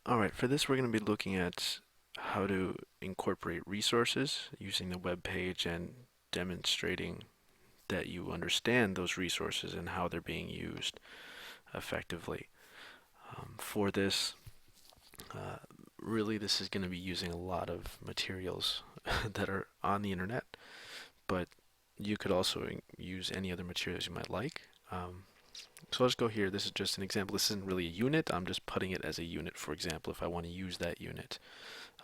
Alright, for this we're going to be looking at how to incorporate resources using the web page and demonstrating that you understand those resources and how they're being used effectively. For this, uh, really this is going to be using a lot of materials that are on the internet, but you could also use any other materials you might like. So I'll just go here. This is just an example. This isn't really a unit. I'm just putting it as a unit, for example, if I want to use that unit.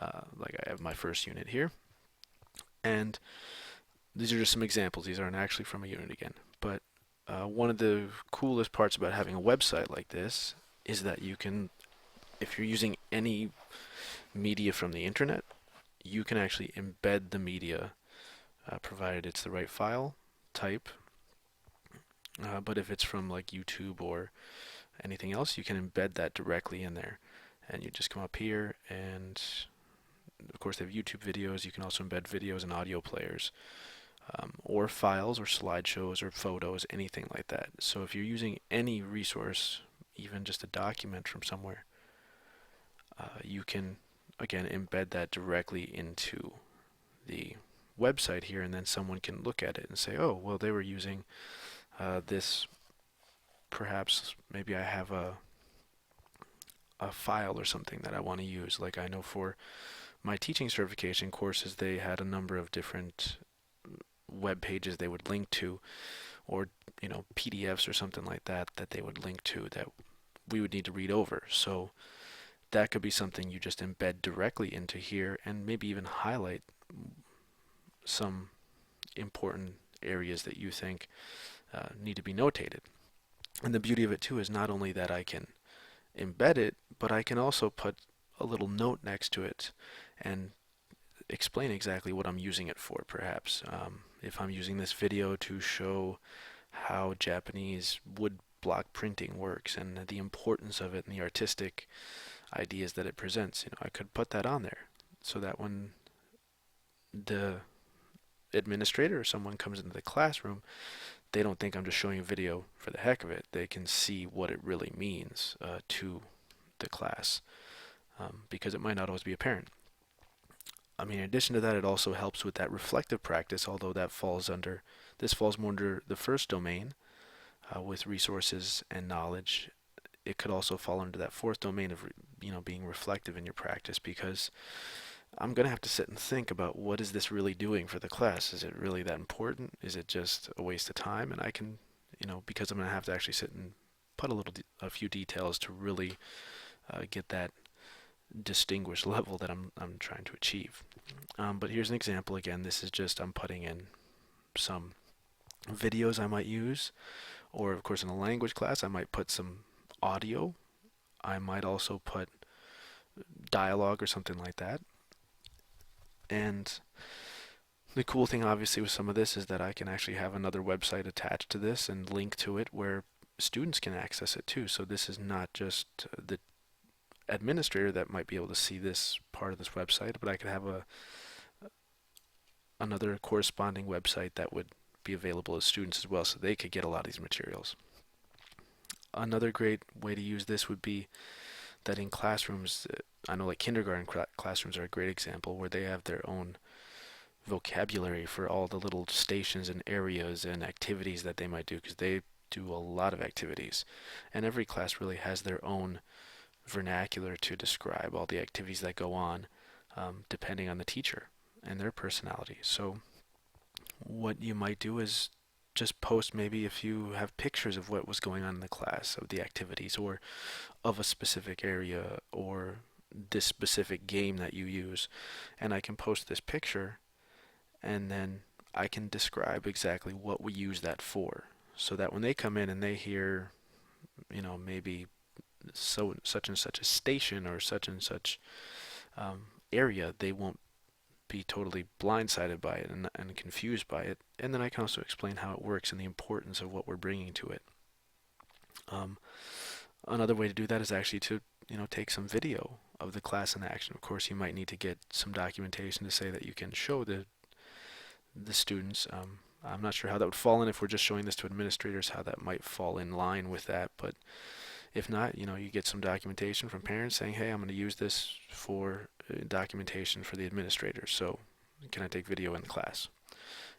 Like I have my first unit here, and these are just some examples. These aren't actually from a unit again. But one of the coolest parts about having a website like this is that you can, if you're using any media from the internet, you can actually embed the media, provided it's the right file type. But if it's from like YouTube or anything else, you can embed that directly in there. And you just come up here, and of course they have YouTube videos. You can also embed videos and audio players, or files or slideshows or photos, anything like that. So if you're using any resource, even just a document from somewhere, you can again embed that directly into the website here, and then someone can look at it and say, oh, well, they were using this. Perhaps maybe I have a file or something that I want to use. Like I know for my teaching certification courses, they had a number of different web pages they would link to, or PDFs or something like that that they would link to that we would need to read over. So that could be something you just embed directly into here, and maybe even highlight some important areas that you think need to be notated. And the beauty of it too is not only that I can embed it, but I can also put a little note next to it and explain exactly what I'm using it for, perhaps. If I'm using this video to show how Japanese wood block printing works and the importance of it and the artistic ideas that it presents, I could put that on there so that when the administrator or someone comes into the classroom, they don't think I'm just showing a video for the heck of it. They can see what it really means to the class, because it might not always be apparent. I mean, in addition to that, it also helps with that reflective practice, although this falls more under the first domain, with resources and knowledge. It could also fall under that fourth domain of, being reflective in your practice, because I'm going to have to sit and think about what is this really doing for the class? Is it really that important? Is it just a waste of time? And I can, because I'm going to have to actually sit and put a few details to really get that distinguished level that I'm trying to achieve. But here's an example again. This is just I'm putting in some videos I might use, or of course in a language class I might put some audio. I might also put dialogue or something like that. And the cool thing obviously with some of this is that I can actually have another website attached to this and link to it where students can access it too. So this is not just the administrator that might be able to see this part of this website, but I could have another corresponding website that would be available as students as well, so they could get a lot of these materials. Another great way to use this would be that in classrooms, I know like kindergarten classrooms are a great example where they have their own vocabulary for all the little stations and areas and activities that they might do, because they do a lot of activities, and every class really has their own vernacular to describe all the activities that go on, depending on the teacher and their personality. So what you might do is just post, maybe if you have pictures of what was going on in the class, of the activities, or of a specific area, or this specific game that you use, and I can post this picture, and then I can describe exactly what we use that for, so that when they come in and they hear, maybe such and such a station or such and such area, they won't be totally blindsided by it and confused by it. And then I can also explain how it works and the importance of what we're bringing to it. Um, Another way to do that is actually to take some video of the class in action. Of course, you might need to get some documentation to say that you can show the students. I'm not sure how that would fall in if we're just showing this to administrators, how that might fall in line with that, but If not, you get some documentation from parents saying, hey, I'm going to use this for documentation for the administrators. So can I take video in the class?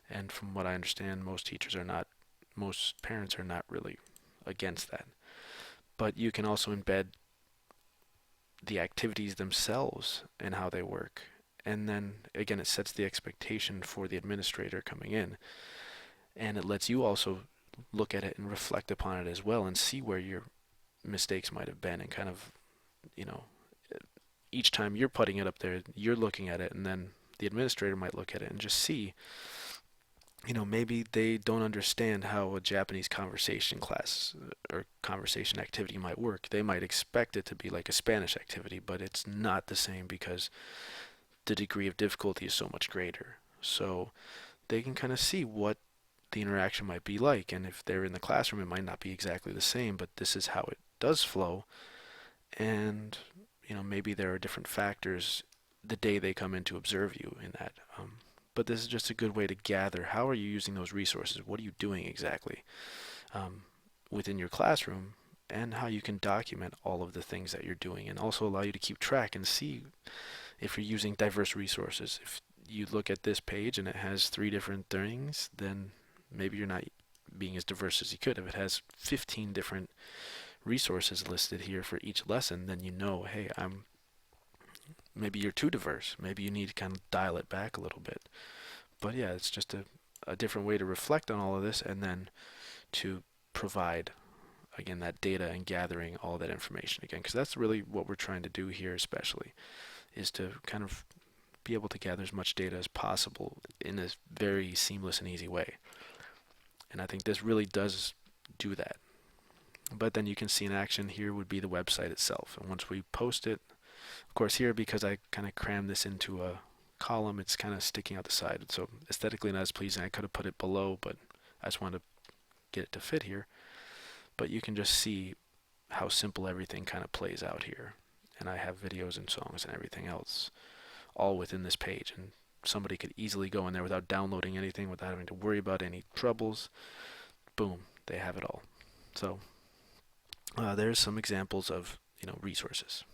And from what I understand, most parents are not really against that. But you can also embed the activities themselves and how they work. And then again, it sets the expectation for the administrator coming in, and it lets you also look at it and reflect upon it as well and see where your mistakes might have been, and kind of, you know, each time you're putting it up there, you're looking at it, and then the administrator might look at it and just see, maybe they don't understand how a Japanese conversation class or conversation activity might work. They might expect it to be like a Spanish activity, but it's not the same because the degree of difficulty is so much greater. So they can kind of see what the interaction might be like, and if they're in the classroom, it might not be exactly the same, but this is how it does flow. And maybe there are different factors the day they come in to observe you in that. But this is just a good way to gather how are you using those resources, what are you doing exactly um, within your classroom, and how you can document all of the things that you're doing, and also allow you to keep track and see if you're using diverse resources. If you look at this page and it has 3 different things, then maybe you're not being as diverse as you could. If it has 15 different resources listed here for each lesson, then hey, maybe you're too diverse. Maybe you need to kind of dial it back a little bit. But yeah, it's just a different way to reflect on all of this, and then to provide, again, that data and gathering all that information again, because that's really what we're trying to do here, especially, is to kind of be able to gather as much data as possible in a very seamless and easy way. And I think this really does do that. But then you can see in action here would be the website itself. And once we post it, of course here, because I kind of crammed this into a column, it's kind of sticking out the side. So aesthetically not as pleasing. I could have put it below, but I just wanted to get it to fit here. But you can just see how simple everything kind of plays out here. And I have videos and songs and everything else all within this page. And somebody could easily go in there without downloading anything, without having to worry about any troubles. Boom, they have it all. So there's some examples of resources.